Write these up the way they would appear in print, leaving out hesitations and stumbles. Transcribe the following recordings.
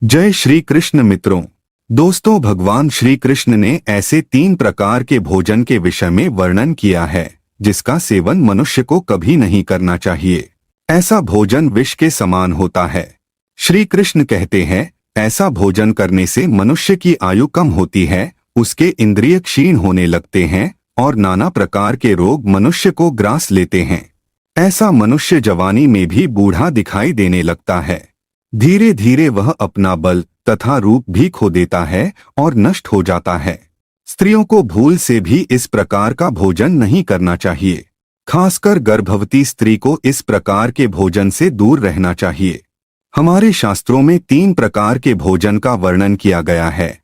जय श्री कृष्ण मित्रों। दोस्तों, भगवान श्री कृष्ण ने ऐसे 3 प्रकार के भोजन के विषय में वर्णन किया है जिसका सेवन मनुष्य को कभी नहीं करना चाहिए। ऐसा भोजन विष के समान होता है। श्री कृष्ण कहते हैं, ऐसा भोजन करने से मनुष्य की आयु कम होती है, उसके इंद्रिय क्षीण होने लगते हैं और नाना प्रकार के रोग मनुष्य को ग्रास लेते हैं। ऐसा मनुष्य जवानी में भी बूढ़ा दिखाई देने लगता है। धीरे धीरे वह अपना बल तथा रूप भी खो देता है और नष्ट हो जाता है। स्त्रियों को भूल से भी इस प्रकार का भोजन नहीं करना चाहिए। खासकर गर्भवती स्त्री को इस प्रकार के भोजन से दूर रहना चाहिए। हमारे शास्त्रों में 3 प्रकार के भोजन का वर्णन किया गया है।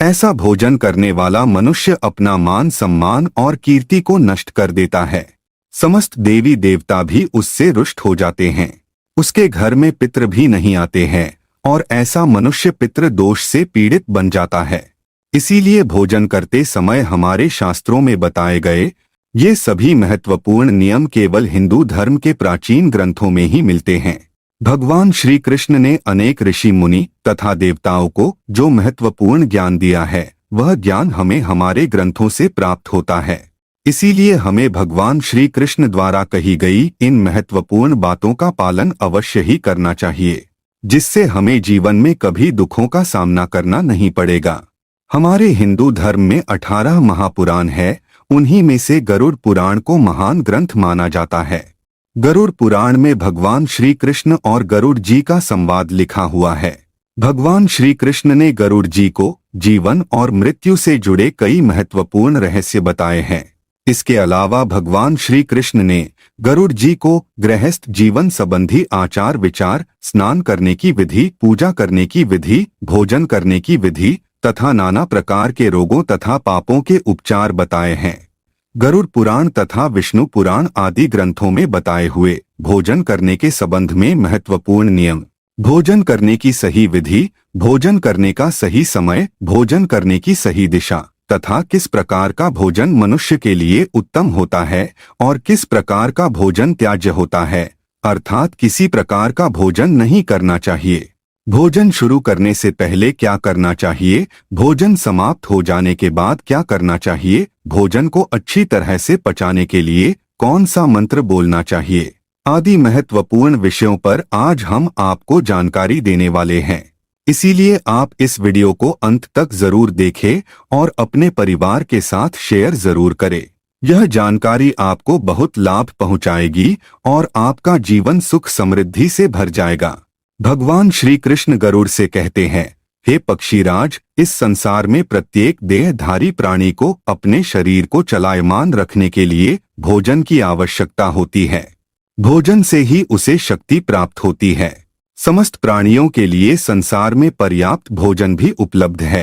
ऐसा भोजन करने वाला मनुष्य अपना मान सम्मान और कीर्ति को नष्ट कर देता है। समस्त देवी देवता भी उससे रुष्ट हो जाते हैं। उसके घर में पितृ भी नहीं आते हैं और ऐसा मनुष्य पितृ दोष से पीड़ित बन जाता है। इसीलिए भोजन करते समय हमारे शास्त्रों में बताए गए ये सभी महत्वपूर्ण नियम केवल हिंदू धर्म के प्राचीन ग्रंथों में ही मिलते हैं। भगवान श्री कृष्ण ने अनेक ऋषि मुनि तथा देवताओं को जो महत्वपूर्ण ज्ञान दिया है, वह ज्ञान हमें हमारे ग्रंथों से प्राप्त होता है। इसीलिए हमें भगवान श्री कृष्ण द्वारा कही गई इन महत्वपूर्ण बातों का पालन अवश्य ही करना चाहिए, जिससे हमें जीवन में कभी दुखों का सामना करना नहीं पड़ेगा। हमारे हिंदू धर्म में 18 महापुराण है। उन्हीं में से गरुड़ पुराण को महान ग्रंथ माना जाता है। गरुड़ पुराण में भगवान श्री कृष्ण और गरुड़ जी का संवाद लिखा हुआ है। भगवान श्री कृष्ण ने गरुड़ जी को जीवन और मृत्यु से जुड़े कई महत्वपूर्ण रहस्य बताए हैं। इसके अलावा भगवान श्री कृष्ण ने गरुड़ जी को गृहस्थ जीवन संबंधी आचार विचार, स्नान करने की विधि, पूजा करने की विधि, भोजन करने की विधि तथा नाना प्रकार के रोगों तथा पापों के उपचार बताए हैं। गरुड़ पुराण तथा विष्णु पुराण आदि ग्रंथों में बताए हुए भोजन करने के संबंध में महत्वपूर्ण नियम, भोजन करने की सही विधि, भोजन करने का सही समय, भोजन करने की सही दिशा तथा किस प्रकार का भोजन मनुष्य के लिए उत्तम होता है और किस प्रकार का भोजन त्याज्य होता है, अर्थात किसी प्रकार का भोजन नहीं करना चाहिए। भोजन शुरू करने से पहले क्या करना चाहिए, भोजन समाप्त हो जाने के बाद क्या करना चाहिए, भोजन को अच्छी तरह से पचाने के लिए कौन सा मंत्र बोलना चाहिए, आदि महत्वपूर्ण विषयों पर आज हम आपको जानकारी देने वाले हैं। इसीलिए आप इस वीडियो को अंत तक जरूर देखें और अपने परिवार के साथ शेयर जरूर करें। यह जानकारी आपको बहुत लाभ पहुंचाएगी और आपका जीवन सुख समृद्धि से भर जाएगा। भगवान श्री कृष्ण गरुड़ से कहते हैं, हे पक्षीराज, इस संसार में प्रत्येक देहधारी प्राणी को अपने शरीर को चलायमान रखने के लिए भोजन की आवश्यकता होती है। भोजन से ही उसे शक्ति प्राप्त होती है। समस्त प्राणियों के लिए संसार में पर्याप्त भोजन भी उपलब्ध है।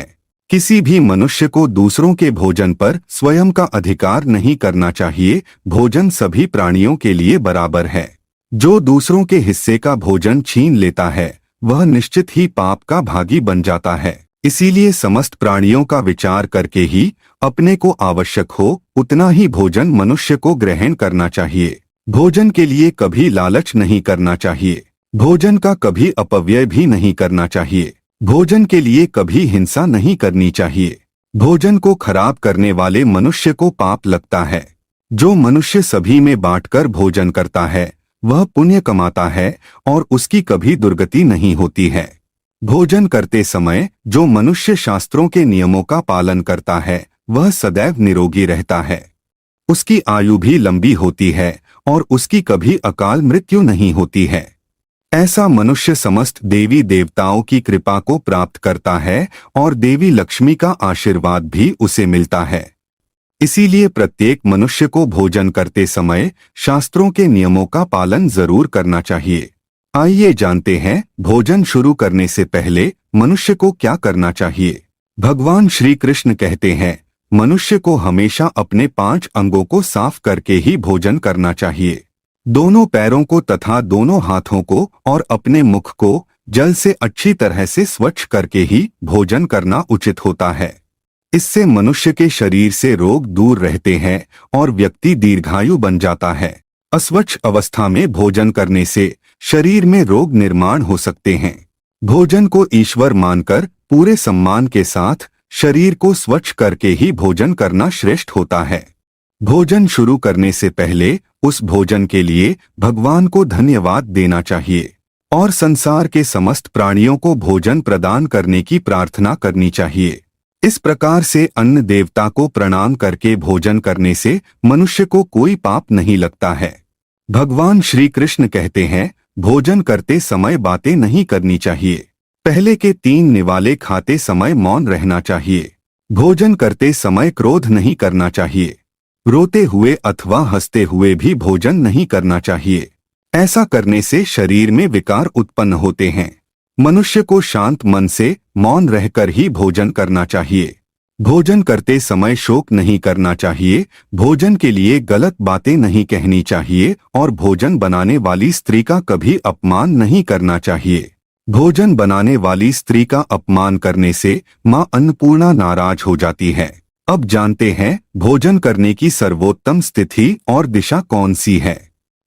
किसी भी मनुष्य को दूसरों के भोजन पर स्वयं का अधिकार नहीं करना चाहिए। भोजन सभी प्राणियों के लिए बराबर है। जो दूसरों के हिस्से का भोजन छीन लेता है, वह निश्चित ही पाप का भागी बन जाता है। इसीलिए समस्त प्राणियों का विचार करके ही अपने को आवश्यक हो उतना ही भोजन मनुष्य को ग्रहण करना चाहिए। भोजन के लिए कभी लालच नहीं करना चाहिए। भोजन का कभी अपव्यय भी नहीं करना चाहिए। भोजन के लिए कभी हिंसा नहीं करनी चाहिए। भोजन को खराब करने वाले मनुष्य को पाप लगता है। जो मनुष्य सभी में बांटकर भोजन करता है, वह पुण्य कमाता है और उसकी कभी दुर्गति नहीं होती है। भोजन करते समय जो मनुष्य शास्त्रों के नियमों का पालन करता है, वह सदैव निरोगी रहता है। उसकी आयु भी लंबी होती है और उसकी कभी अकाल मृत्यु नहीं होती है। ऐसा मनुष्य समस्त देवी देवताओं की कृपा को प्राप्त करता है और देवी लक्ष्मी का आशीर्वाद भी उसे मिलता है। इसीलिए प्रत्येक मनुष्य को भोजन करते समय शास्त्रों के नियमों का पालन जरूर करना चाहिए। आइए जानते हैं, भोजन शुरू करने से पहले मनुष्य को क्या करना चाहिए। भगवान श्री कृष्ण कहते हैं, मनुष्य को हमेशा अपने 5 अंगों को साफ करके ही भोजन करना चाहिए। दोनों पैरों को तथा दोनों हाथों को और अपने मुख को जल से अच्छी तरह से स्वच्छ करके ही भोजन करना उचित होता है। इससे मनुष्य के शरीर से रोग दूर रहते हैं और व्यक्ति दीर्घायु बन जाता है। अस्वच्छ अवस्था में भोजन करने से शरीर में रोग निर्माण हो सकते हैं। भोजन को ईश्वर मानकर पूरे सम्मान के साथ शरीर को स्वच्छ करके ही भोजन करना श्रेष्ठ होता है। भोजन शुरू करने से पहले उस भोजन के लिए भगवान को धन्यवाद देना चाहिए और संसार के समस्त प्राणियों को भोजन प्रदान करने की प्रार्थना करनी चाहिए। इस प्रकार से अन्न देवता को प्रणाम करके भोजन करने से मनुष्य को कोई पाप नहीं लगता है। भगवान श्री कृष्ण कहते हैं, भोजन करते समय बातें नहीं करनी चाहिए। पहले के 3 निवाले खाते समय मौन रहना चाहिए। भोजन करते समय क्रोध नहीं करना चाहिए। रोते हुए अथवा हंसते हुए भी भोजन नहीं करना चाहिए। ऐसा करने से शरीर में विकार उत्पन्न होते हैं। मनुष्य को शांत मन से मौन रहकर ही भोजन करना चाहिए। भोजन करते समय शोक नहीं करना चाहिए। भोजन के लिए गलत बातें नहीं कहनी चाहिए और भोजन बनाने वाली स्त्री का कभी अपमान नहीं करना चाहिए। भोजन बनाने वाली स्त्री का अपमान करने से मां अन्नपूर्णा नाराज हो जाती है। अब जानते हैं भोजन करने की सर्वोत्तम स्थिति और दिशा कौन सी है।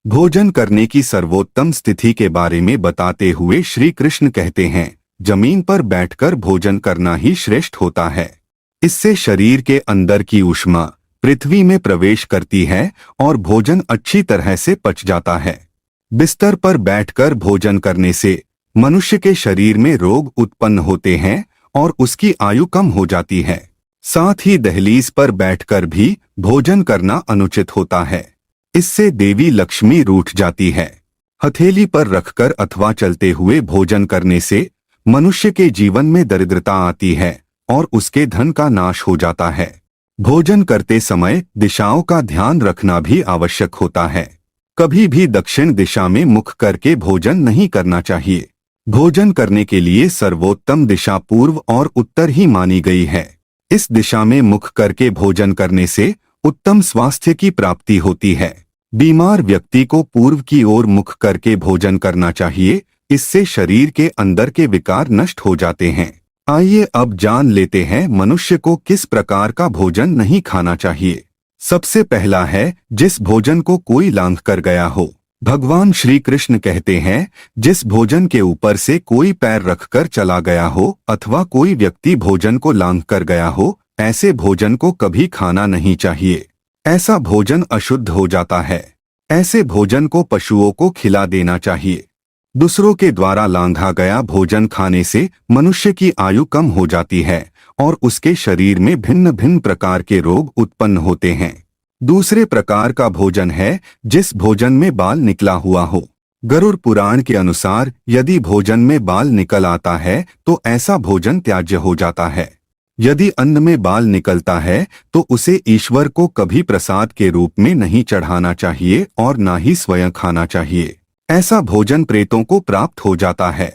भोजन करने की सर्वोत्तम स्थिति के बारे में बताते हुए श्री कृष्ण कहते हैं, जमीन पर बैठकर भोजन करना ही श्रेष्ठ होता है। इससे शरीर के अंदर की ऊष्मा पृथ्वी में प्रवेश करती है और भोजन अच्छी तरह से पच जाता है। बिस्तर पर बैठकर भोजन करने से मनुष्य के शरीर में रोग उत्पन्न होते हैं और उसकी आयु कम हो जाती है। साथ ही दहलीज पर बैठकर भी भोजन करना अनुचित होता है। इससे देवी लक्ष्मी रूठ जाती है। हथेली पर रखकर अथवा चलते हुए भोजन करने से मनुष्य के जीवन में दरिद्रता आती है और उसके धन का नाश हो जाता है। भोजन करते समय दिशाओं का ध्यान रखना भी आवश्यक होता है। कभी भी दक्षिण दिशा में मुख करके भोजन नहीं करना चाहिए। भोजन करने के लिए सर्वोत्तम दिशा पूर्व और उत्तर ही मानी गई है। इस दिशा में मुख करके भोजन करने से उत्तम स्वास्थ्य की प्राप्ति होती है। बीमार व्यक्ति को पूर्व की ओर मुख करके भोजन करना चाहिए। इससे शरीर के अंदर के विकार नष्ट हो जाते हैं। आइए अब जान लेते हैं मनुष्य को किस प्रकार का भोजन नहीं खाना चाहिए। सबसे पहला है, जिस भोजन को कोई लांघ कर गया हो। भगवान श्री कृष्ण कहते हैं, जिस भोजन के ऊपर से कोई पैर रखकर चला गया हो अथवा कोई व्यक्ति भोजन को लांघ कर गया हो, ऐसे भोजन को कभी खाना नहीं चाहिए। ऐसा भोजन अशुद्ध हो जाता है। ऐसे भोजन को पशुओं को खिला देना चाहिए। दूसरों के द्वारा लांघा गया भोजन खाने से मनुष्य की आयु कम हो जाती है और उसके शरीर में भिन्न भिन्न प्रकार के रोग उत्पन्न होते हैं। दूसरे प्रकार का भोजन है, जिस भोजन में बाल निकला हुआ हो। गरुड़ पुराण के अनुसार यदि भोजन में बाल निकल आता है तो ऐसा भोजन त्याज्य हो जाता है। यदि अन्न में बाल निकलता है तो उसे ईश्वर को कभी प्रसाद के रूप में नहीं चढ़ाना चाहिए और ना ही स्वयं खाना चाहिए। ऐसा भोजन प्रेतों को प्राप्त हो जाता है।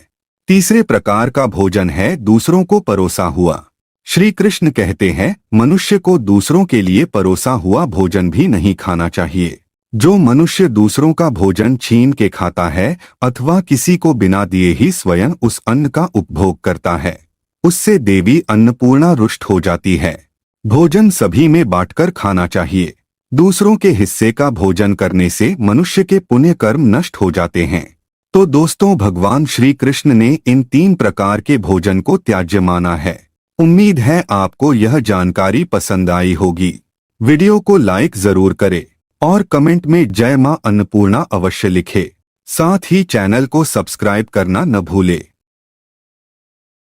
तीसरे प्रकार का भोजन है, दूसरों को परोसा हुआ। श्री कृष्ण कहते हैं, मनुष्य को दूसरों के लिए परोसा हुआ भोजन भी नहीं खाना चाहिए। जो मनुष्य दूसरों का भोजन छीन के खाता है अथवा किसी को बिना दिए ही स्वयं उस अन्न का उपभोग करता है, उससे देवी अन्नपूर्णा रुष्ट हो जाती है। भोजन सभी में बांटकर खाना चाहिए। दूसरों के हिस्से का भोजन करने से मनुष्य के पुण्य कर्म नष्ट हो जाते हैं। तो दोस्तों, भगवान श्री कृष्ण ने इन 3 प्रकार के भोजन को त्याज्य माना है। उम्मीद है आपको यह जानकारी पसंद आई होगी। वीडियो को लाइक जरूर करें और कमेंट में जय मां अन्नपूर्णा अवश्य लिखें। साथ ही चैनल को सब्सक्राइब करना न भूलें।